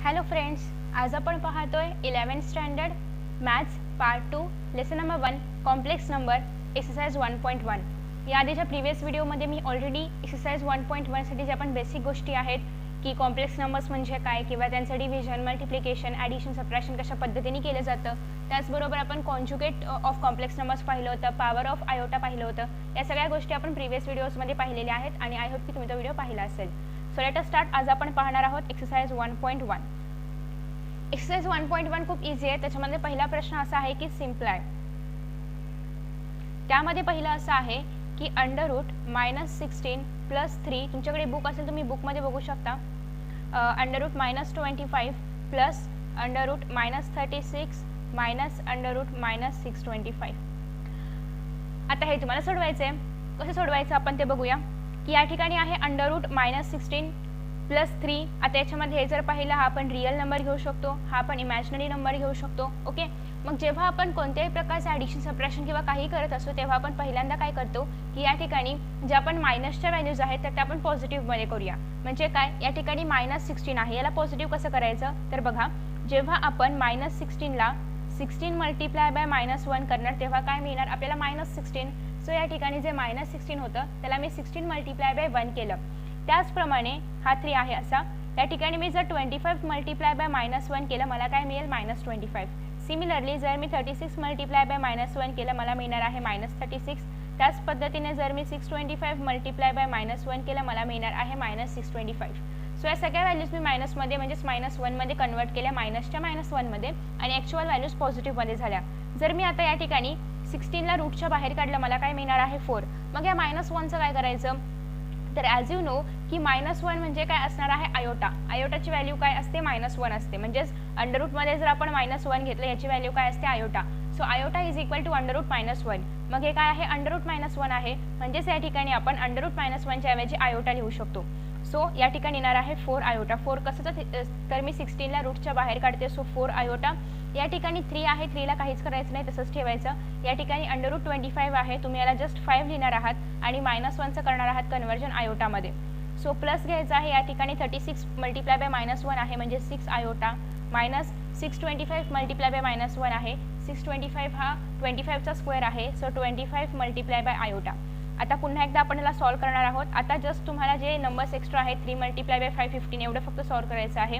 Hello friends, आज आपण पाहतोय 11th standard maths part 2 lesson number 1 complex number exercise 1.1. या आधीच्या प्रिव्हियस व्हिडिओमध्ये मी ऑलरेडी एक्सरसाइज 1.1 साठी जे आपण बेसिक गोष्टी आहेत की कॉम्प्लेक्स नंबर्स म्हणजे काय किंवा त्यांचं डिव्हिजन, मल्टिप्लिकेशन, ॲडिशन, सबट्रॅक्शन कशा पद्धतीने केलं जातं, त्याचबरोबर आपण कॉन्जुगेट ऑफ कॉम्प्लेक्स नंबर्स पाहिलं होतं, पॉवर ऑफ आयोटा पाहिलं होतं. या सगळ्या गोष्टी आपण प्रिव्हियस व्हिडिओजमध्ये पाहिलेल्या आहेत आणि आय होप की तुम्ही तो व्हिडिओ पाहिला असेल. So let us start. आज आपण पाहणार आहोत एक्सरसाइज 1.1. एक्सरसाइज 1.1 खूप इझी आहे. त्याच्यामध्ये पहिला प्रश्न असा आहे की सिम्प्लाय. त्यामध्ये पहिला असा आहे की अंडररूट -16 + 3. तुमच्याकडे बुक असेल तुम्ही बुकमध्ये बघू शकता. Under root -25 plus under root -36 minus under root -625. आता हे तुम्हाला सोडवायचं आहे. कसं सोडवायचं आपण ते बघूया की या ठिकाणी आहे अंडररूट -16 + 3. आता याच्यामध्ये हे जर पाहिलं हा आपण रिअल नंबर घेऊ शकतो, हा आपण इमॅजिनरी नंबर घेऊ शकतो. ओके, मग जेव्हा आपण कोणत्याही प्रकारचं ॲडिशन, सबट्रॅक्शन किंवा काही करत असतो तेव्हा आपण पहिल्यांदा काय करतो की या ठिकाणी जे आपण मायनसच्या व्हॅल्यूज आहेत तर त्या आपण पॉझिटिव्हमध्ये करूया. म्हणजे काय, या ठिकाणी -16 आहे, याला पॉझिटिव्ह कसं करायचं तर बघा, जेव्हा आपण -16ला 16 मल्टिप्लाय बाय -1 करणार तेव्हा काय मिळणार आपल्याला -16. सो या ठिकाणी जे -16 होतं त्याला मी 16 मल्टिप्लाय बाय 1 केलं. त्याचप्रमाणे हा 3 आहे असा, या ठिकाणी मी जर 25 मल्टिप्लाय बाय -1 केलं मला काय मिळेल -25. सिमिलरली जर मी 36 मल्टिप्लाय बाय -1 केलं मला मिळणार आहे -36. त्याच पद्धतीने जर मी 625 मल्टिप्लाय बाय -1 केलं मला मिळणार आहे -625. सो या सगळ्या व्हॅल्यूज मी मायनसमध्ये म्हणजेच -1मध्ये कन्वर्ट केल्या, मायनसच्या -1मध्ये, आणि ॲक्च्युअल व्हॅल्यूज पॉझिटिव्हमध्ये झाल्या. जर मी आता या ठिकाणी 16ला रूटच्या बाहेर काढलं मला काय मिळणार आहे 4. मग या -1चं काय करायचं तर ॲज यू नो की -1 म्हणजे काय असणार आहे आयोटा. आयोटाची व्हॅल्यू काय असते -1 असते. म्हणजेच अंडररूटमध्ये जर आपण -1 घेतलं याची व्हॅल्यू काय असते iota. So iota is equal to underroot -1. मग हे काय आहे अंडररूट -1 आहे, म्हणजेच या ठिकाणी आपण अंडररूट -1च्या ऐवजी आयोटा लिहू शकतो. सो या ठिकाणी येणार आहे 4 आयोटा. 4 कसं तर मी 16ला रूटच्या बाहेर काढते, सो 4 आयोटा. या ठिकाणी 3 आहे, 3ला काहीच करायचं नाही, तसंच ठेवायचं. या ठिकाणी अंडररूट 25 आहे, तुम्ही याला जस्ट 5 लिहिणार आहात आणि -1चं करणार आहात कन्वर्जन आयोटामध्ये. सो प्लस घ्यायचं आहे, या ठिकाणी 36 मल्टिप्लाय बाय -1 आहे म्हणजे 6 आयोटा, मायनस 625 मल्टिप्लाय बाय -1 आहे. 625 हा 25चा स्क्वेअर आहे, सो 25 मल्टिप्लाय बाय आयोटा. आता पुन्हा एकदा आपण याला सॉल्व करणार आहोत. आता जस्ट तुम्हाला जे नंबर्स एक्स्ट्रा आहेत 3 मल्टिप्लाय बाय 5 15 एवढं फक्त सॉल्व करायचं आहे.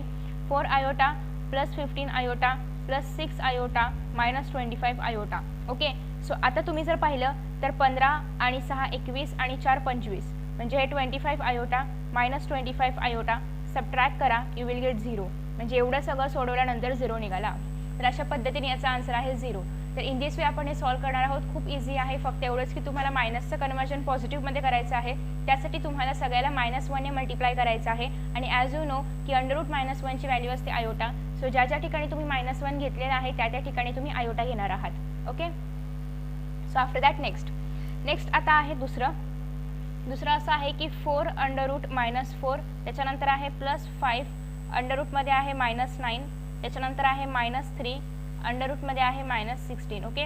4 iota plus 15 iota plus 6 iota minus 25 iota. Okay, so आता तुम्ही जर पाहिलं तर 15 आणि 6 21 आणि 4 25 म्हणजे हे 25 आयोटा मायनस 25 आयोटा. सबट्रॅक्ट करा, यू विल गेट 0. म्हणजे एवढं सगळं सोडवल्यानंतर 0 निघाला. तर अशा पद्धतीने याचा आन्सर आहे 0. तर इन दिस वे आपण हे सॉल्व करणार आहोत. खूप इझी आहे, फक्त एवढंच की तुम्हाला मायनसचं कन्वर्जन पॉझिटिव्हमध्ये करायचं आहे. त्यासाठी तुम्हाला सगळ्याला -1ने मल्टिप्लाय करायचं आहे. आणि ॲज यू नो की अंडररूट -1ची व्हॅल्यू असते आयोटा. सो ज्या ठिकाणी तुम्ही -1 घेतलेला आहे त्या ठिकाणी तुम्ही आयोटा घेणार आहात. Okay, so after that next आता आहे दुसरं असं आहे की 4 अंडररूट -4, त्याच्यानंतर आहे +5, अंडररूटमध्ये आहे -9, त्याच्यानंतर आहे -3, अंडररूटमध्ये आहे -16. Okay,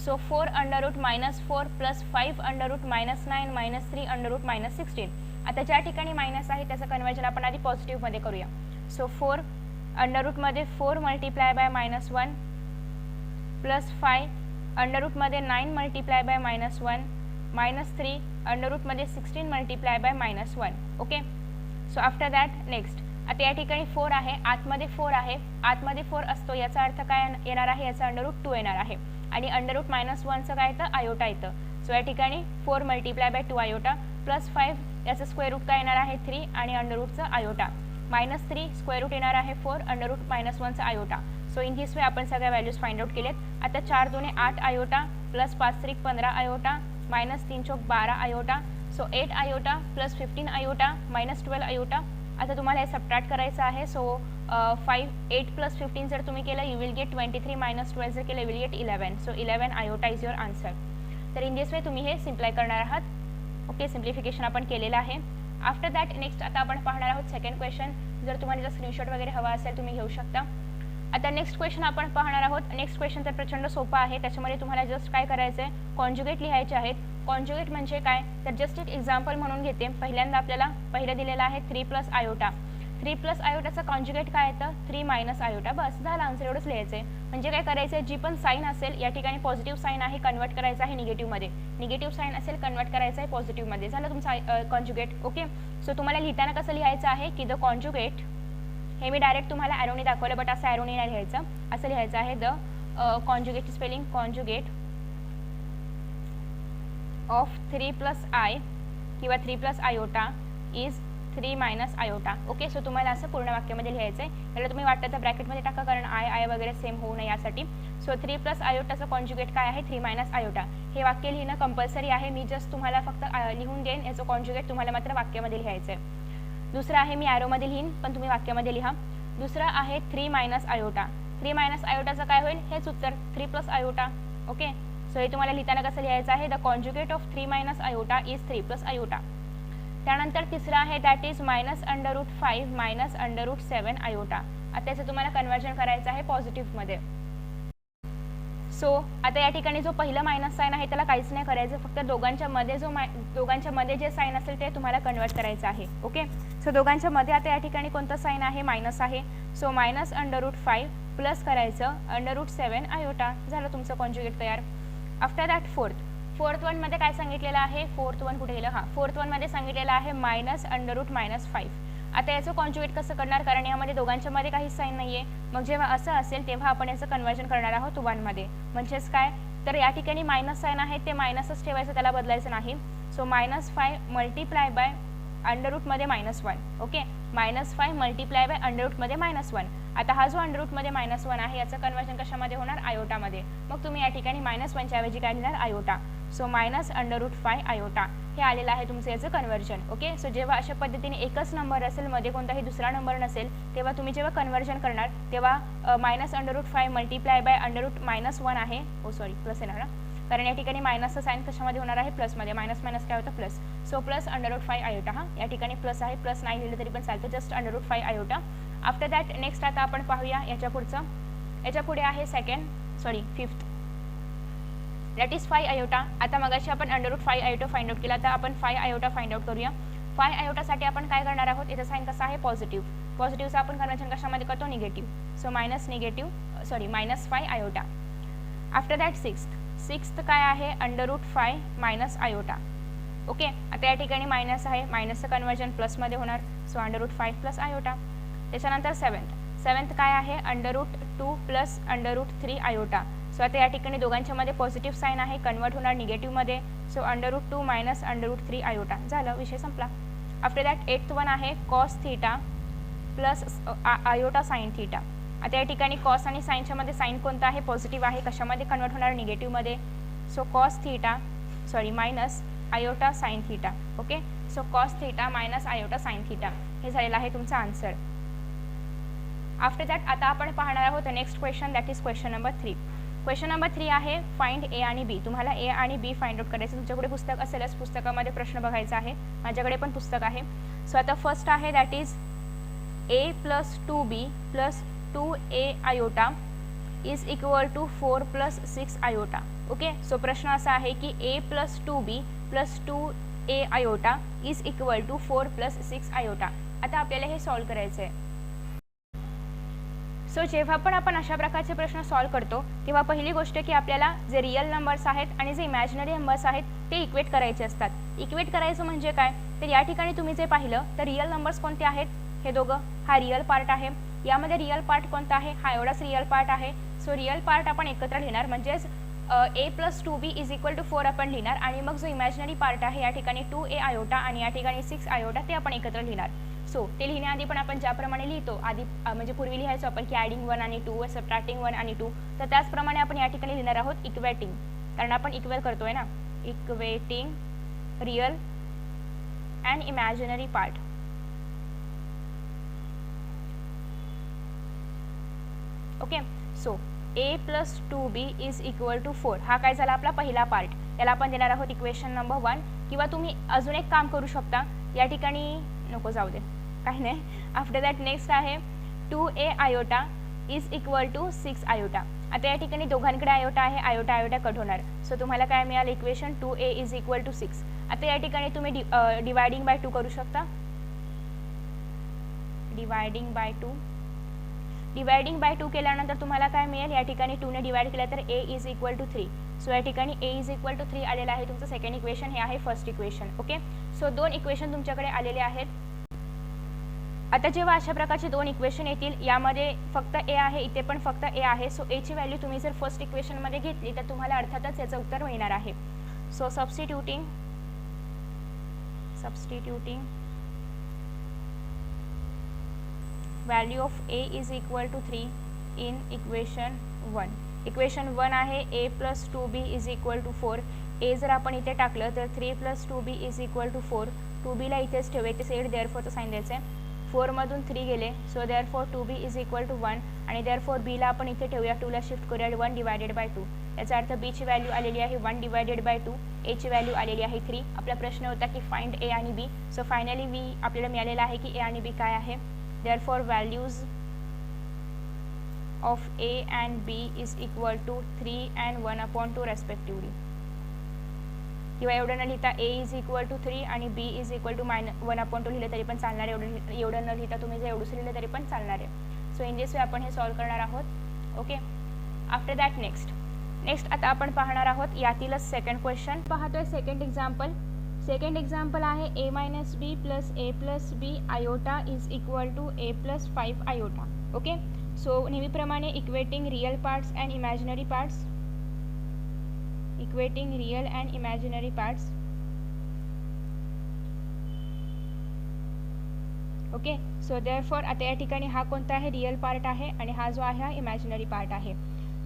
so 4 under root -4 plus 5 under root -9 -3 under root -16. आता ज्या ठिकाणी मायनस आहे त्याचं कन्वर्जन आपण आधी पॉझिटिव्हमध्ये करूया. So 4 अंडररूटमध्ये 4 multiply by -1 plus 5 अंडररूटमध्ये 9 multiply by -1 -3 अंडररूटमध्ये 16 multiply by -1. Okay, so after that next आता या ठिकाणी 4 आहे, आतमध्ये 4 आहे, आतमध्ये 4 असतो याचा अर्थ काय येणार आहे, याचा अंडररूट 2 येणार आहे. आणि अंडररूट -1चं काय येतं आयोटा येतं. सो या ठिकाणी 4 मल्टिप्लाय बाय 2 आयोटा प्लस 5 याचं स्क्वेअर रूट काय येणार आहे 3 आणि अंडररूटचं आयोटा, -3 स्क्वेअर रूट येणार आहे 4 अंडररूट -1चं iota. So in this way आपण सगळ्या व्हॅल्यूज फाइंड आउट केलेत. आता 4 2 8 iota plus 5 3 15 iota -3 4 12 iota. So 8 iota plus 15 iota -12 iota. आता तुम्हाला हे सबट्रॅक्ट करायचं आहे. सो 8 प्लस 15 जर तुम्ही केलं यू विल गेट 23 -12 जर केलं you will gate 11. So 11 iota is your answer. तर इन दिस वे तुम्ही हे सिम्प्लाय करणार आहात. ओके, सिम्प्लिफिकेशन आपण केलेलं आहे. आफ्टर दॅट नेक्स्ट आता आपण पाहणार आहोत सेकंड क्वेश्चन. जर तुम्हाला जर स्क्रीनशॉट वगैरे हवा असेल तुम्ही घेऊ शकता. आता नेक्स्ट क्वेश्चन आपण पाहणार आहोत. नेक्स्ट क्वेश्चन तर प्रचंड सोपा आहे. त्याच्यामध्ये तुम्हाला जस्ट काय करायचं आहे, कॉन्जुगेट लिहायचे आहेत. कॉन्जुगेट म्हणजे काय तर जस्ट एक एक्झाम्पल म्हणून घेते. पहिल्यांदा आपल्याला पहिलं दिलेलं आहे 3 + आयोटा. 3 प्लस आयोटाचा कॉन्जुगेट काय येतं 3 मायनस आयोटा, बस झालं आन्सर, एवढंच लिहायचं आहे. म्हणजे काय करायचं आहे, जी पण साईन असेल या ठिकाणी पॉझिटिव्ह साईन आहे कन्वर्ट करायचं आहे निगेटिव्हमध्ये, निगेटिव्ह साईन असेल कन्वर्ट करायचं आहे पॉझिटिव्हमध्ये, झालं तुमचा कॉन्जुगेट. ओके, सो तुम्हाला लिहिताना कसं लिहायचं आहे की द कॉन्जुगेट, हे मी डायरेक्ट तुम्हाला ॲरोनी दाखवलं बट असं ॲरोनी नाही लिहायचं, असं लिहायचं आहे the conjugate spelling conjugate of 3 plus I किंवा 3 plus iota is 3 minus iota. Okay, so तुम्हाला असं पूर्ण वाक्यामध्ये लिहायचं आहे. त्याला तुम्ही वाटतं तर ब्रॅकेटमध्ये टाका, कारण आय वगैरे सेम होऊ नये यासाठी. सो 3 प्लस आयोटाचं कॉन्जुगेट काय आहे 3 मायनस आयोटा. हे वाक्य लिहिणं कंपल्सरी आहे, मी जस्ट तुम्हाला फक्त लिहून देईन, याचं कॉन्जुगेट तुम्हाला मात्र वाक्यामध्ये लिहायचं आहे. दुसरं आहे मी ॲरोमध्ये लिहीन पण तुम्ही वाक्यामध्ये लिहा. दुसरं आहे 3 मायनस आयोटा. 3 मायनस आयोटाचं काय होईल, हेच उत्तर 3 प्लस आयोटा. ओके, सो हे तुम्हाला लिहिताना कसं लिहायचं आहे, the conjugate of 3 minus iota is 3 plus iota. त्यानंतर तिसरं आहे दॅट इज -√5 मायनस √7 आयोटा. आता त्याचं तुम्हाला कन्वर्जन करायचं आहे पॉझिटिव्हमध्ये. सो आता या ठिकाणी जो पहिला मायनस साईन आहे त्याला काहीच नाही करायचं, फक्त दोघांच्या मध्ये जे साईन असेल ते तुम्हाला कन्वर्ट करायचं आहे. ओके, सो दोघांच्या मध्ये आता या ठिकाणी कोणतं साईन आहे, मायनस आहे. सो -√5 प्लस करायचं √7 आयोटा, झालं तुमचं कॉन्जुगेट तयार. आफ्टर दॅट फोर्थ वनमध्ये काय सांगितलेलं आहे, फोर्थ वन कुठे गेलं, फोर्थ वनमध्ये सांगितलेलं आहे -√5. आता याचं कॉन्जुगेट कसं करणार, कारण यामध्ये दोघांच्या मध्ये काहीच साईन नाही आहे. मग जेव्हा असं असेल तेव्हा आपण याचं कन्वर्जन करणार आहोत वनमध्ये. म्हणजेच काय, तर या ठिकाणी मायनस साईन आहे ते मायनसच ठेवायचं, त्याला बदलायचं नाही. सो -5 मल्टिप्लाय बाय अंडररूटमध्ये -1. ओके, -5 मल्टिप्लाय बाय अंडररूटमध्ये -1. आता हा जो अंडररूटमध्ये -1 आहे याचं कन्वर्जन कशामध्ये होणार, आयोटामध्ये. मग तुम्ही या ठिकाणी -1च्या ऐवजी काय लिहिणार, आयोटा. सो -√5 आयोटा हे आलेलं आहे तुमचं याचं कन्वर्जन. ओके, सो जेव्हा अशा पद्धतीने एकच नंबर असेल, मध्ये कोणताही दुसरा नंबर नसेल, तेव्हा तुम्ही जेव्हा कन्वर्जन करणार तेव्हा -√5 मल्टिप्लाय बाय √1 आहे, सॉरी प्लस येणार ना, कारण या ठिकाणी मायनसचं साईन कशामध्ये होणार आहे, प्लसमध्ये. मायनस काय होतं, प्लस. So plus √5 iota. या ठिकाणी प्लस आहे, प्लस नाही लिहिलं तरी पण चालतं, just √5 iota. After that next आता आपण पाहूया याच्या पुढचं. याच्या पुढे आहे फिफ्थ दॅट इज 5 आयोटा. आता मगाशी आपण √5 आयोटा फाइंड आउट केला, तर आपण 5 आयोटा फाइंड आउट करूया. 5 आयोटासाठी आपण काय करणार आहोत, याचा साईन कसा आहे, पॉझिटिव्ह. पॉझिटिव्हचं आपण कन्वर्जन कशामध्ये करतो, negative. So -5 iota. After that sixth काय आहे, √5 मायनस आयोटा. ओके, आता या ठिकाणी मायनस आहे, मायनसचं कन्वर्जन प्लसमध्ये होणार. So √5 plus iota. त्याच्यानंतर सेवन्थ काय आहे, √2 प्लस √3 आयोटा. सो आता या ठिकाणी दोघांच्या मध्ये पॉझिटिव्ह साईन आहे, कन्वर्ट होणार निगेटिव्हमध्ये. सो √2 मायनस √3 आयोटा, झालं, विषय संपला. आफ्टर दॅट 8th वन आहे cos theta plus iota sine theta. आता या ठिकाणी कॉस आणि साईनच्या मध्ये साईन कोणता आहे, पॉझिटिव्ह आहे, कशामध्ये कन्वर्ट होणार, निगेटिव्हमध्ये. So minus iota sine theta. Okay, so cos theta minus iota sine theta हे झालेलं आहे तुमचा आन्सर. आफ्टर दॅट आता आपण पाहणार आहोत next question, that is question number 3. Question number 3 आहे फाइंड ए आणि बी. तुम्हाला ए आणि बी फाइंड आउट करायचं. तुमच्याकडे पुस्तक असेलच, पुस्तकामध्ये प्रश्न बघायचा आहे. माझ्याकडे पण पुस्तक आहे. सो आता फर्स्ट आहे that is a + 2b + 2a iota is equal to 4 + 6 iota. Okay, so प्रश्न असा आहे की a + 2b + 2a iota is equal to 4 + 6 iota. आता आपल्याला हे सॉल्व करायचं आहे. सो जेव्हा पण आपण अशा प्रकारचे प्रश्न सॉल्व करतो तेव्हा पहिली गोष्ट की आपल्याला जे रिअल नंबर्स आहेत आणि जे इमॅजिनरी नंबर्स आहेत ते इक्वेट करायचे असतात. इक्वेट करायचं म्हणजे काय, तर या ठिकाणी तुम्ही जे पाहिलं तर रिअल नंबर्स कोणते आहेत, हे दोघं, हा रिअल पार्ट आहे. यामध्ये रिअल पार्ट कोणता आहे, हा एवढाच रिअल पार्ट आहे. सो रिअल पार्ट आपण एकत्र लिहिणार, म्हणजेच a + 2b is equal to 4 आपण लिहिणार. आणि मग जो इमॅजिनरी पार्ट आहे या ठिकाणी 2a आयोटा आणि या ठिकाणी 6 आयोटा ते आपण एकत्र लिहिणार. सो ते लिहिण्याआधी पण आपण ज्याप्रमाणे लिहितो आधी, म्हणजे पूर्वी लिहायचो आपण की ॲडिंग 1 आणि 2, सबट्रॅक्टिंग 1 आणि 2, तर त्याचप्रमाणे आपण या ठिकाणी लिहिणार आहोत इक्वेटिंग, कारण आपण इक्वेट करतोय ना, equating real and imaginary part. Okay, so a + 2b is equal to 4 हा काय झाला आपला पहिला पार्ट. याला आपण देणार आहोत इक्वेशन नंबर 1. किंवा तुम्ही अजून एक काम करू शकता, या ठिकाणी नको जाऊ दे, काही नाही. आफ्टर दॅट नेक्स्ट आहे 2a iota is equal to 6 iota. आता या ठिकाणी दोघांकडे आयोटा आहे, आयोटा आयोटा कट होणार. सो तुम्हाला काय मिळालं, equation 2a is equal to 6. आता या ठिकाणी तुम्ही डिवायडिंग बाय 2 करू शकता, डिवायडिंग बाय 2. डिवायडिंग बाय 2 केल्यानंतर तुम्हाला काय मिळेल, या ठिकाणी 2 ने डिवाइड केलं तर a is equal to 3. So या ठिकाणी a इज इक्वल टू 3 आलेलं आहे तुमचं सेकंड इक्वेशन. हे आहे first equation. Okay, so 2 equation तुमच्याकडे आलेले आहेत. आता जेव्हा अशा प्रकारचे 2 इक्वेशन येतील, यामध्ये फक्त a आहे, इथे पण फक्त a आहे. सो a ची व्हॅल्यू तुम्ही जर फर्स्ट इक्वेशनमध्ये घेतली तर तुम्हाला अर्थातच याचं उत्तर मिळणार आहे. So substituting value of a is equal to 3 in equation 1. Equation 1 आहे a plus 2b is equal to 4. a जर आपण इथे टाकलं तर 3 plus 2b is equal to 4. 2b ला इथेच ठेवायचे, सेड देअरफॉरचं साईन द्यायचं आहे. 4 मधून 3 गेले, so therefore 2b is equal to 1. आणि देअरफॉर b ला आपण इथे ठेवूया, 2 ला शिफ्ट करूया, 1 डिवायडेड बाय 2. याचा अर्थ b ची व्हॅल्यू आलेली आहे 1 डिवायडेड बाय 2. a ची व्हॅल्यू आलेली आहे 3. आपला प्रश्न होता की फाइंड a आणि b. सो फायनली b आपल्याला मिळालेला आहे की a आणि b काय आहे. Therefore values of a and b is equal to 3 and 1 upon 2 respectively. किंवा एवढं न लिहिता a is equal to 3 आणि b is equal to -1 upon 2 लिहिलं तरी पण चालणार आहे. एवढं न लिहिता तुम्ही जर एवढंच लिहिलं तरी पण चालणार आहे. सो इन दिस वे आपण हे सॉल्व करणार आहोत. ओके, आफ्टर दॅट नेक्स्ट आता आपण पाहणार आहोत यातीलच सेकंड क्वेश्चन. पाहतोय सेकंड एक्झाम्पल आहे a minus B plus a plus B iota is equal to a plus 5 iota. Okay, so नेहमीप्रमाणे equating real parts and imaginary parts. Okay, so therefore आता या ठिकाणी हा कोणता आहे, रियल पार्ट आहे आणि हा जो आहे हा इमॅजिनरी पार्ट आहे.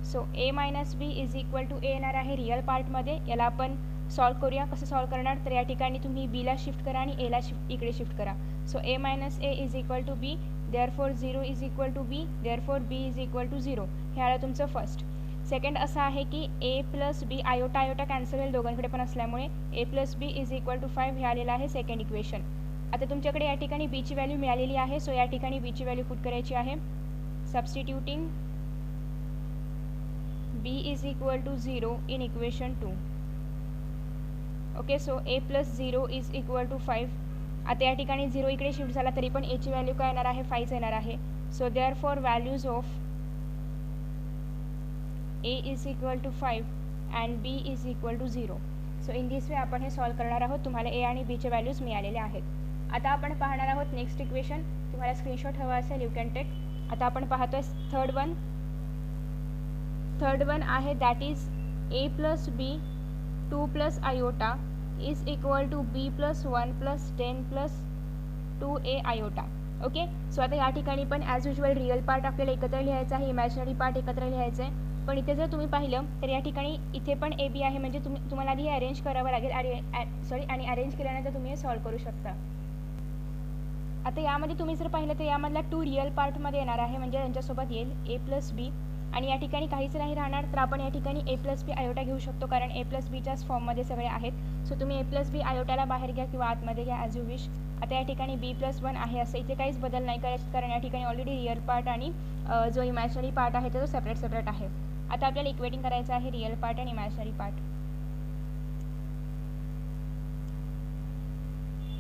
So a minus B is equal to a येणार आहे रियल पार्टमध्ये. याला आपण सॉल्व करूया. कसं सॉल्व करणार, तर या ठिकाणी तुम्ही b ला शिफ्ट करा आणि a ला इकडे शिफ्ट करा. So a minus a is equal to b. Therefore 0 is equal to b. Therefore b is equal to 0. हे आलं तुमचं फर्स्ट. सेकंड असं आहे की a plus B iota cancel होईल दोघांकडे पण असल्यामुळे. a plus B is equal to 5 हे आलेलं आहे सेकंड इक्वेशन. आता तुमच्याकडे या ठिकाणी b ची व्हॅल्यू मिळालेली आहे. सो या ठिकाणी b ची व्हॅल्यू पुट करायची आहे. Substituting b is equal to 0 in equation 2. Okay, so a plus 0 is equal to 5. आता या ठिकाणी 0 इकडे शिफ्ट झाला तरी पण a ची व्हॅल्यू काय येणार आहे, 5 येणार आहे. So therefore values of a is equal to 5 and b is equal to 0. So in this way आपण हे सॉल्व करणार आहोत. तुम्हाला a आणि b चे व्हॅल्यूज मिळालेले आहेत. आता आपण पाहणार आहोत नेक्स्ट इक्वेशन. तुम्हाला स्क्रीनशॉट हवा असेल यू कॅन टेक. आता आपण पाहतोय थर्ड वन आहे that is a plus b 2 plus iota is equal to b plus 1 plus 10 plus 2a iota. Okay, so आता या ठिकाणी पण ॲज युजल रिअल पार्ट आपल्याला एकत्र लिहायचा आहे, इमॅजिनरी पार्ट एकत्र लिहायचं आहे. पण इथे जर तुम्ही पाहिलं तर या ठिकाणी इथे पण ए बी आहे, म्हणजे तुम्हाला आधी हे अरेंज करावं लागेल आणि अरेंज केल्यानंतर तुम्ही हे सॉल्व करू शकता. आता यामध्ये तुम्ही जर पाहिलं तर यामधला 2 रिअल पार्टमध्ये येणार आहे, म्हणजे यांच्यासोबत येईल a प्लस बी. आणि या ठिकाणी काहीच नाही राहणार, तर आपण या ठिकाणी a प्लस बी आयोटा घेऊ शकतो, कारण a प्लस बीच्याच फॉर्ममध्ये सगळे आहेत. सो तुम्ही a प्लस बी आयोटाला बाहेर घ्या किंवा आतमध्ये घ्या ॲज यू विश. आता या ठिकाणी b प्लस 1 आहे, असं इथे काहीच बदल नाही करायचं, कारण या ठिकाणी ऑलरेडी रिअल पार्ट आणि जो इमॅजिनरी पार्ट आहे तो सेपरेट आहे. आता आपल्याला इक्वेटिंग करायचं आहे रिअल पार्ट आणि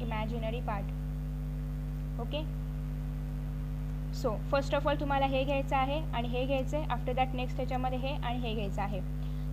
imaginary part. Okay, so first of all तुम्हाला हे घ्यायचं आहे आणि हे घ्यायचं आहे. आफ्टर दॅट नेक्स्ट त्याच्यामध्ये हे आणि हे घ्यायचं आहे.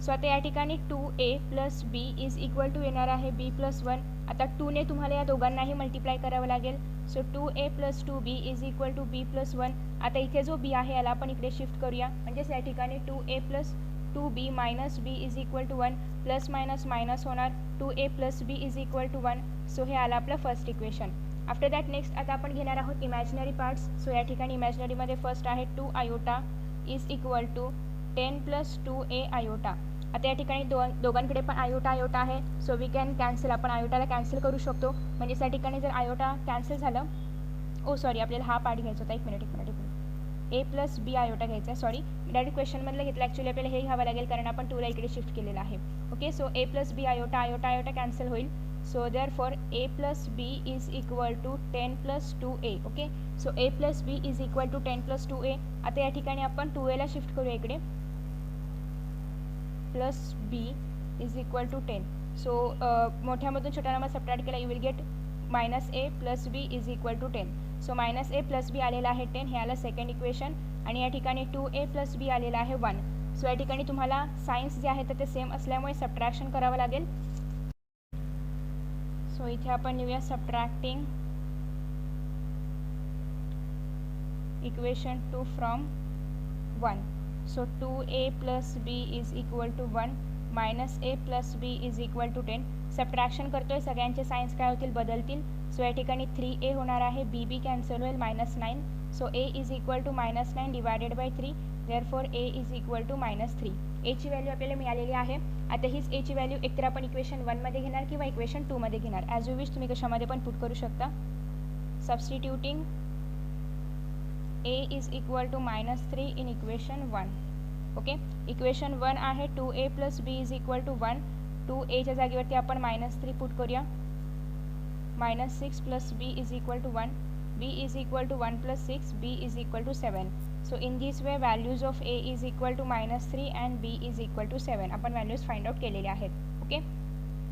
सो आता या ठिकाणी 2a plus B is equal to येणार आहे b प्लस 1. आता 2 ने तुम्हाला या दोघांनाही मल्टिप्लाय करावं लागेल. So 2a plus 2b is equal to b plus 1. आता इथे जो b आहे याला आपण इकडे शिफ्ट करूया, म्हणजेच या ठिकाणी 2a plus 2b minus b is equal to 1. Plus minus minus होणार, 2a plus b is equal to 1. So हे आलं आपलं first equation. After that next आता आपण घेणार आहोत इमॅजिनरी पार्ट्स. सो या ठिकाणी इमॅजिनरीमध्ये फर्स्ट आहे 2 iota is equal to 10 plus 2a iota. आता या ठिकाणी दोघांकडे पण आयोटा आहे, सो वी कॅन कॅन्सल. आपण आयोटाला कॅन्सल करू शकतो, म्हणजे त्या ठिकाणी जर आयोटा कॅन्सल झालं, आपल्याला हा पार्ट घ्यायचा होता. एक minute a plus B iota घ्यायचा आहे. सॉरी, डायरेक्ट क्वेश्चनमधलं घेतलं, ॲक्च्युली आपल्याला हे घ्यावं लागेल कारण आपण 2ला इकडे शिफ्ट केलेलं आहे. Okay, so a plus B iota cancel होईल. So therefore a plus b is equal to 10 plus 2a. Okay, so a plus b is equal to 10 plus 2a. आता या ठिकाणी आपण 2a ला शिफ्ट करूया इकडे, plus b is equal to 10. So मोठ्यामधून छोट्या नंबर सबट्रॅक्ट केला, you will get minus a plus b is equal to 10. So minus A plus B आलेला आहे 10, हे आलं सेकंड इक्वेशन. आणि या ठिकाणी 2a प्लस बी आलेला आहे 1. सो या ठिकाणी तुम्हाला सायन्स जे आहे तर ते सेम असल्यामुळे सबट्रॅक्शन करावं लागेल. सो इथे आपण लिहूया subtracting equation 2 from 1. So 2a plus B is equal to 1 minus A plus B is equal to 10. Subtraction करतोय, सगळ्यांचे सायन्स काय होतील, बदलतील. सो या ठिकाणी 3a होणार आहे, बी कॅन्सल होईल, -9. So a is equal to -9 divided by 3. Therefore a is equal to -3. एची व्हॅल्यू आपल्याला मिळालेली आहे. आता हीच एची व्हॅल्यू एकतर आपण इक्वेशन 1मध्ये घेणार किंवा इक्वेशन 2मध्ये घेणार. ॲज यू विश, तुम्ही कशामध्ये पण पुट करू शकता. Substituting a is equal to -3 in equation 1. Okay, equation 1 आहे 2a plus B is equal to 1. 2aच्या जागेवरती आपण -3 पुट करूया. -6 plus B is equal to 1. b is equal to 1 plus 6, b is equal to 7. So in this way values of a is equal to -3 and b is equal to 7. आपण values find out केलेले आहेत. Okay,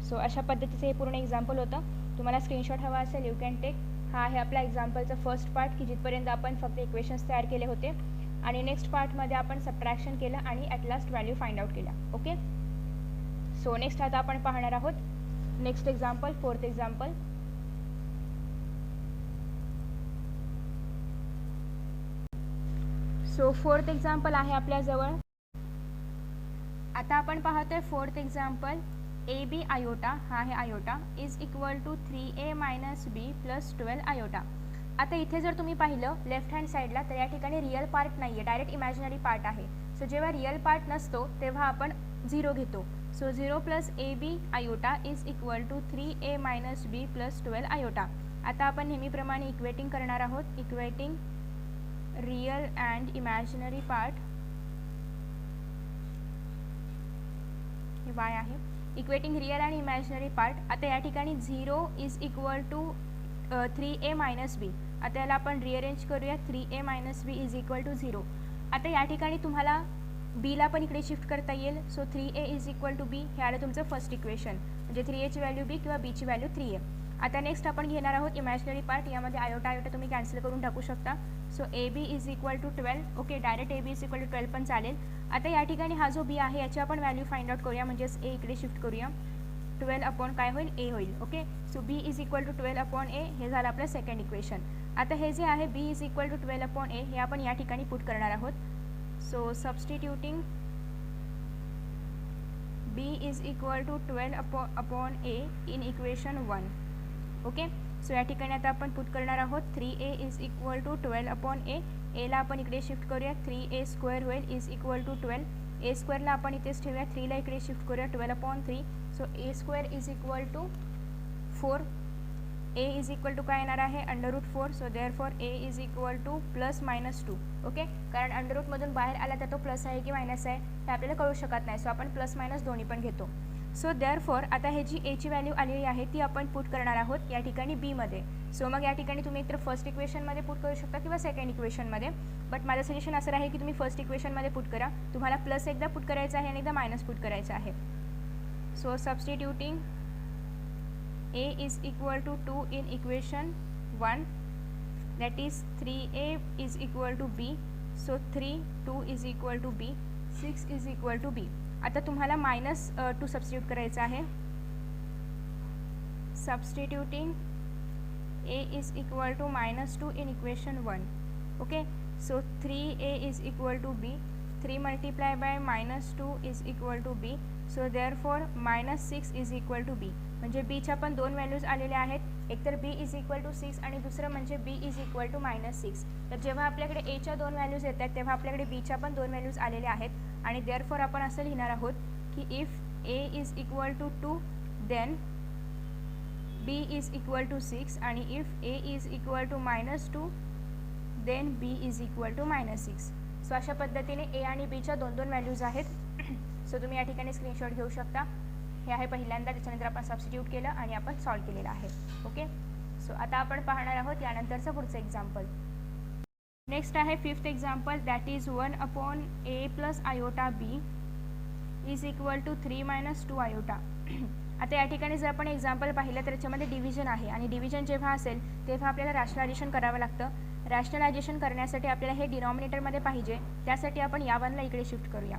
so अशा पद्धतीचं हे पूर्ण example होतं. तुम्हाला screenshot हवा असेल यू कॅन टेक. हा आहे आपल्या एक्झाम्पलचा फर्स्ट पार्ट की जिथपर्यंत आपण फक्त इक्वेशन्स तयार केले होते आणि नेक्स्ट पार्टमध्ये आपण सबट्रॅक्शन केलं आणि at last value find out केला. ओके, सो नेक्स्ट आता आपण पाहणार आहोत next example, fourth example. So fourth example आहे आपल्याजवळ. आता आपण पाहतोय fourth example, a B iota, हा आहे iota, is equal to 3a minus B plus 12 iota. आता इथे जर तुम्ही पाहिलं लेफ्ट हँड साईडला तर या ठिकाणी रिअल पार्ट नाही आहे, डायरेक्ट इमॅजिनरी पार्ट आहे. सो जेव्हा रिअल पार्ट नसतो तेव्हा आपण 0 घेतो. So 0 plus A B iota is equal to 3a minus B plus 12 iota. आता आपण नेहमीप्रमाणे इक्वेटिंग करणार आहोत. Equating real and imaginary part, हे y आहे. Equating real and imaginary part. आता या ठिकाणी 0 is equal to 3a minus B. आता याला आपण रिअरेंज करूया. 3a minus B is equal to 0. आता या ठिकाणी तुम्हाला बीला पण इकडे शिफ्ट करता येईल. So 3a is equal to B, हे आलं तुमचं फर्स्ट इक्वेशन, म्हणजे 3aची व्हॅल्यू बी किंवा बीची व्हॅल्यू 3a. आता नेक्स्ट आपण घेणार आहोत इमॅजिनरी पार्ट. यामध्ये आयोटा आयोटा तुम्ही कॅन्सल करून टाकू शकता. So a b is equal to 12. Okay, direct a b is equal to 12 पण चालेल. आता या ठिकाणी हा जो बी आहे याची आपण व्हॅल्यू फाइंड आउट करूया, म्हणजेच ए इकडे शिफ्ट करूया. 12 अपॉन काय होईल, ए होईल. Okay, so B is equal to 12 upon A, हे झालं आपलं सेकंड इक्वेशन. आता हे जे आहे B is equal to 12 upon A, हे आपण या ठिकाणी पुट करणार आहोत. So substituting B is equal to 12 upon A in equation 1. Okay, so या ठिकाणी आता आपण पुट करणार आहोत 3a is equal to 12 upon A. एला आपण इकडे शिफ्ट करूया, 3a स्क्वेअर होईल इज इक्वल टू 12. ए स्क्वेअरला आपण इथेच ठेवूया, 3ला इकडे शिफ्ट करूया, 12 upon 3. So a square is equal to 4. A is equal to काय येणार आहे, √4. So therefore a is equal to +-2. Okay, कारण अंडररूटमधून बाहेर आला तर तो प्लस आहे की मायनस आहे हे आपल्याला कळू शकत नाही. सो आपण +- दोन्ही पण घेतो. सो देअरफॉर आता हे जी एची व्हॅल्यू आलेली आहे ती आपण पुट करणार आहोत या ठिकाणी बीमध्ये. सो मग या ठिकाणी तुम्ही एकतर फर्स्ट इक्वेशनमध्ये पुट करू शकता किंवा सेकंड इक्वेशनमध्ये. बट माझं सजेशन असं आहे की तुम्ही फर्स्ट इक्वेशनमध्ये पुट करा. तुम्हाला प्लस एकदा पुट करायचं आहे आणि एकदा मायनस पुट करायचं आहे. So substituting a is equal to 2 in equation 1, that is 3a is equal to b. so 3, 2 is equal to b, 6 is equal to b. आता तुम्हाला -2 सबस्टिट्यूट करायचं आहे. Substituting a is equal to -2 in equation 1. Okay, so 3a is equal to b, 3 multiply by -2 is equal to b. so therefore -6 is equal to b. म्हणजे बीच्या पण दोन values आलेल्या आहेत, एकतर b इज इक्वल टू 6 आणि दुसरं म्हणजे b इज इक्वल टू -6. तर जेव्हा आपल्याकडे एच्या दोन व्हॅल्यूज येतात तेव्हा आपल्याकडे बीच्या पण दोन व्हॅल्यूज आलेल्या आहेत आणि देअरफॉर आपण असं लिहिणार आहोत की if a is equal to 2 then b is equal to 6 आणि if a is equal to -2 then b is equal to -6. So अशा पद्धतीने a आणि बीच्या दोन दोन व्हॅल्यूज आहेत. सो तुम्ही या ठिकाणी स्क्रीनशॉट घेऊ शकता. हे आहे पहिल्यांदा, त्याच्यानंतर आपण सबस्टिट्यूट केलं आणि आपण सॉल्व केलेलं आहे. ओके, सो आता आपण पाहणार आहोत यानंतरचं पुढचं एक्झाम्पल. नेक्स्ट आहे fifth example, that is 1 upon a plus iota b is equal to 3 - 2 iota. आता या ठिकाणी जर आपण एक्झाम्पल पाहिलं तर याच्यामध्ये डिव्हिजन आहे आणि डिव्हिजन जेव्हा असेल तेव्हा आपल्याला रॅशनलायझेशन करावं लागतं. रॅशनलायझेशन करण्यासाठी आपल्याला हे डिनॉमिनेटरमध्ये पाहिजे, त्यासाठी आपण या 1ला इकडे शिफ्ट करूया.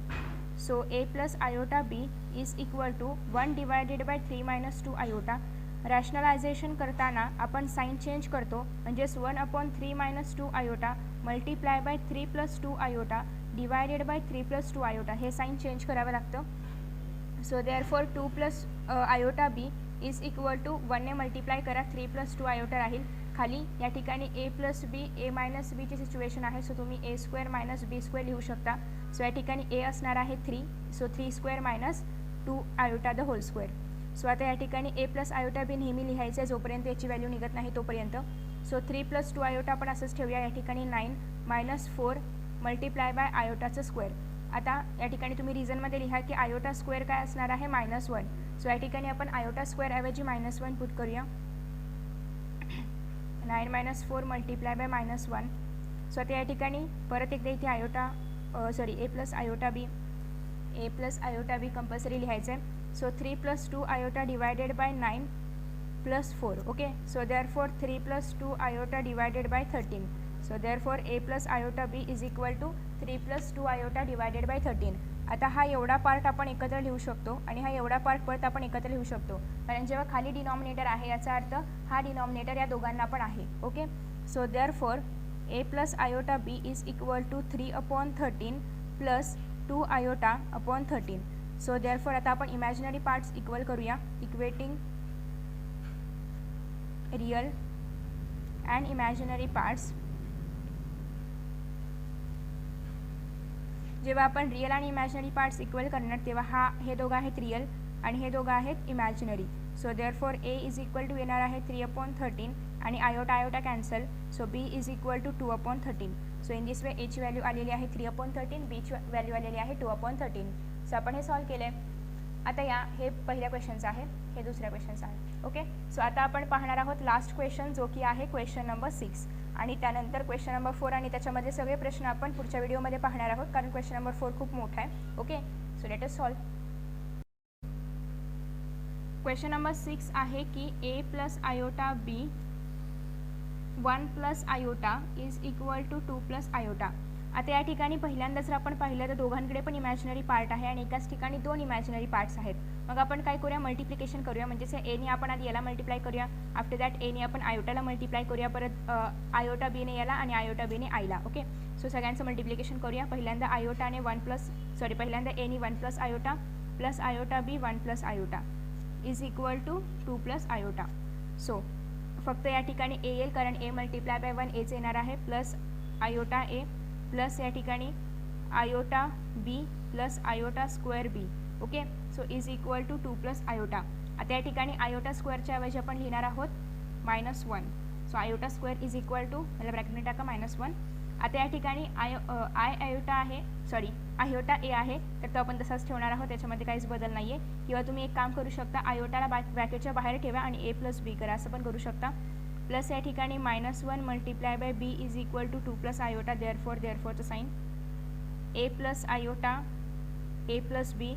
So a plus iota B is equal to 1 divided by 3 minus 2 iota. Rationalization करताना आपण साईन चेंज करतो, म्हणजेच 1/3 minus 2 iota multiply by 3 plus 2 iota divided by 3 plus 2 iota, हे साईन चेंज करावं लागतं. So therefore 2 plus iota B is equal to 1ने multiply करा, 3 plus 2 iota राहील. खाली या ठिकाणी A plus B A minus बीची सिच्युएशन आहे, सो तुम्ही a square minus b square लिहू शकता. सो या ठिकाणी ए असणार आहे 3, so 3 square minus 2 iota the whole square. So आता या ठिकाणी ए प्लस आयोटा बी नेहमी लिहायचं आहे जोपर्यंत याची व्हॅल्यू निघत नाही तोपर्यंत. सो 3 प्लस 2 आयोटा आपण असंच ठेवूया. या ठिकाणी 9 मायनस 4 मल्टिप्लाय बाय आयोटाचं स्क्वेअर. आता या ठिकाणी तुम्ही रिझनमध्ये लिहा की आयोटा स्क्वेअर काय असणार आहे -1. सो या ठिकाणी आपण आयोटा स्क्वेअर ऐवजी -1 पुट करूया. 9 मायनस 4 मल्टिप्लाय बाय -1. सो आता या ठिकाणी परत एकदा इथे आयोटा ए प्लस आयोटा बी कंपल्सरी लिहायचं आहे. So 3 plus 2 iota divided by 9 plus 4. Okay, so therefore 3 plus 2 iota divided by 13. So therefore a plus iota B is equal to 3 plus 2 iota divided by 13. आता हा एवढा part आपण एकत्र लिहू शकतो आणि हा एवढा पार्ट परत आपण एकत्र लिहू शकतो, कारण जेव्हा खाली डिनॉमिनेटर आहे याचा अर्थ हा डिनॉमिनेटर या दोघांना पण आहे. Okay, so therefore a plus iota B is equal to 3/13 plus 2 iota upon 13. So therefore आता आपण इमॅजिनरी पार्ट्स इक्वल करूया, equating real and imaginary parts. जेव्हा आपण रिअल आणि इमॅजिनरी पार्ट्स इक्वल करणार तेव्हा हे दोघं आहेत रिअल आणि हे दोघं आहेत imaginary. So therefore a is equal to येणार आहे 3/13 आणि iota cancel. So B is equal to 2/13. So in this way एची व्हॅल्यू आलेली आहे 3/13, बीची व्हॅल्यू आलेली आहे 2/13. सो आपण हे सॉल्व केलं आहे. आता हे पहिल्या क्वेश्चनचं आहे, हे दुसऱ्या क्वेश्चनचं आहे. ओके, सो आता आपण पाहणार आहोत लास्ट क्वेश्चन, जो की आहे क्वेश्चन नंबर 6 आणि त्यानंतर क्वेश्चन नंबर 4 आणि त्याच्यामध्ये सगळे प्रश्न आपण पुढच्या व्हिडिओमध्ये पाहणार आहोत, कारण क्वेश्चन नंबर 4 खूप मोठा आहे. Okay, so let us solve. Question number 6 आहे की A plus iota B 1 plus iota is equal to 2 plus iota. आता या ठिकाणी पहिल्यांदा जर आपण पाहिलं तर दोघांकडे पण इमॅजिनरी पार्ट आहे आणि एकाच ठिकाणी 2 इमॅजिनरी पार्ट्स आहेत. मग आपण काय करूया, मल्टिप्लिकेशन करूया, म्हणजेच एने आपण आधी याला मल्टिप्लाय करूया, आफ्टर दॅट एने आपण आयोटाला मल्टिप्लाय करूया, परत आयोटा बीने याला आणि आयोटा बीने आयला. ओके, सो सगळ्यांचं मल्टिप्लिकेशन करूया. पहिल्यांदा आयोटाने पहिल्यांदा एने 1 plus iota plus iota B 1 plus iota is equal to 2 plus iota. So फक्त या ठिकाणी ए येईल कारण ए मल्टिप्लाय बाय 1 एच येणार आहे, प्लस आयोटा ए प्लस या ठिकाणी iota b plus iota square b. Okay, so is equal to 2 plus iota. आता या ठिकाणी आयोटा स्क्वेअरच्या ऐवजी आपण लिहिणार आहोत -1. So iota square is equal to, मला ब्रॅकेटमध्ये टाका -1. आता या ठिकाणी आयोटा ए आहे तर तो आपण तसाच ठेवणार आहोत, त्याच्यामध्ये काहीच बदल नाही आहे. किंवा तुम्ही एक काम करू शकता, आयोटाला ब्रॅकेटच्या बाहेर ठेवा आणि ए प्लस बी करा, असं पण करू शकता. प्लस या ठिकाणी -1 multiply by B is equal to 2 plus iota. देअरफॉरचं sign A plus iota A plus B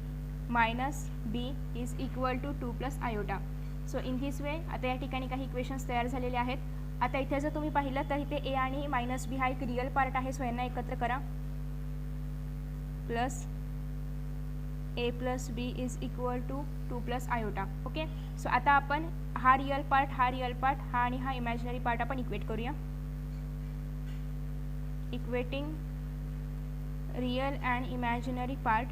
minus B is equal to 2 plus iota. So in this way आता या ठिकाणी काही इक्वेशन्स तयार झालेले आहेत. आता इथे जर तुम्ही पाहिलं तर इथे ए आणि मायनस बी हा एक रिअल पार्ट आहे, सो यांना एकत्र करा. Plus A plus B is equal to 2 plus iota. Okay, so आता आपण हा रिअल पार्ट हा आणि हा इमॅजिनरी पार्ट आपण इक्वेट करूया. Equating real and imaginary part.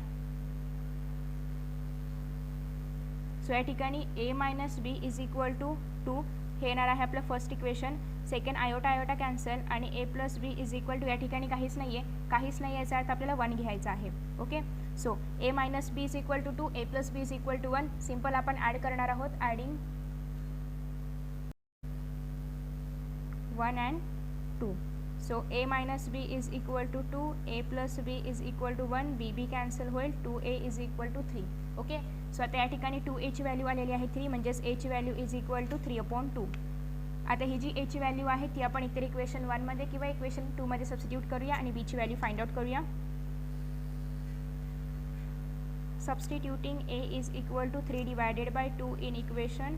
So या ठिकाणी A minus B is equal to 2 हे येणार आहे आपलं first equation. Second iota cancel आणि A plus B is equal to, या ठिकाणी काहीच नाही आहे याचा अर्थ आपल्याला 1 घ्यायचा आहे. Okay, so a minus B is equal to 2, a plus B is equal to 1. Simple आपण ॲड करणार आहोत, adding 1 and 2. So a minus B is equal to 2, a plus B is equal to 1, b cancel होईल, 2a is equal to 3. Okay, so आता या ठिकाणी 2a ची value आलेली आहे 3, म्हणजेच a ची व्हॅल्यू इज इक्वल टू 3/2. आता ही जी a ची व्हॅल्यू आहे ती आपण इतर इक्वेशन 1 किंवा इक्वेशन 2 मध्ये सबस्टिट्यूट करूया आणि b ची व्हॅल्यू फाइंड आउट करूया. Substituting a is equal to 3 divided by 2 in equation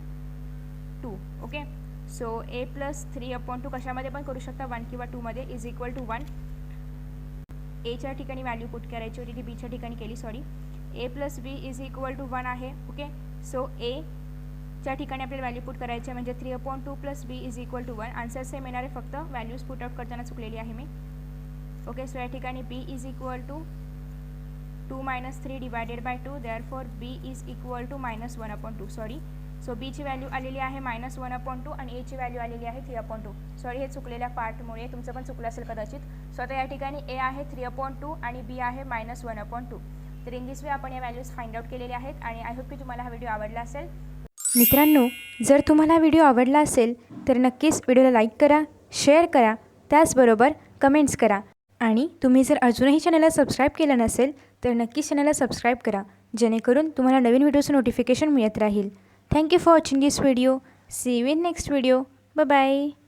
2. Okay, so a plus 3/2 कशामध्ये पण करू शकता, 1 किंवा 2मध्ये, इज इक्वल टू 1. एच्या ठिकाणी व्हॅल्यू पुट करायची होती, ती बीच्या ठिकाणी केली, sorry. a plus B is equal to 1 आहे. ओके, सो च्या ठिकाणी आपल्याला व्हॅल्यू पुट करायची आहे, म्हणजे 3/2 plus B is equal to 1. Answer same येणार आहे, फक्त व्हॅल्यूज पुट आउट करताना चुकलेली आहे मी. ओके, सो या ठिकाणी B is equal to 2 - 3 divided by 2, therefore B is equal to -1/2. Sorry, so बीची व्हॅल्यू आलेली आहे -1/2 आणि एची व्हॅल्यू आलेली आहे 3/2. सॉरी, हे चुकलेल्या पार्टमुळे, तुमचं पण चुकलं असेल कदाचित. सो आता या ठिकाणी ए आहे 3/2 आणि बी आहे -1/2. तर इन दिस वे आपण या व्हॅल्यूज फाइंड आउट केलेले आहेत आणि आय होप की तुम्हाला हा व्हिडिओ आवडला असेल. मित्रांनो, जर तुम्हाला व्हिडिओ आवडला असेल तर नक्कीच व्हिडिओला लाईक करा, शेअर करा, त्याचबरोबर कमेंट्स करा. आणि तुम्ही जर अजूनही चॅनलला सबस्क्राईब केलं नसेल तर नक्कीच चॅनलला सबस्क्राईब करा, जेणेकरून तुम्हाला नवीन व्हिडिओचं नोटिफिकेशन मिळत राहील. Thank you for watching this video. See you in next video. Bye bye.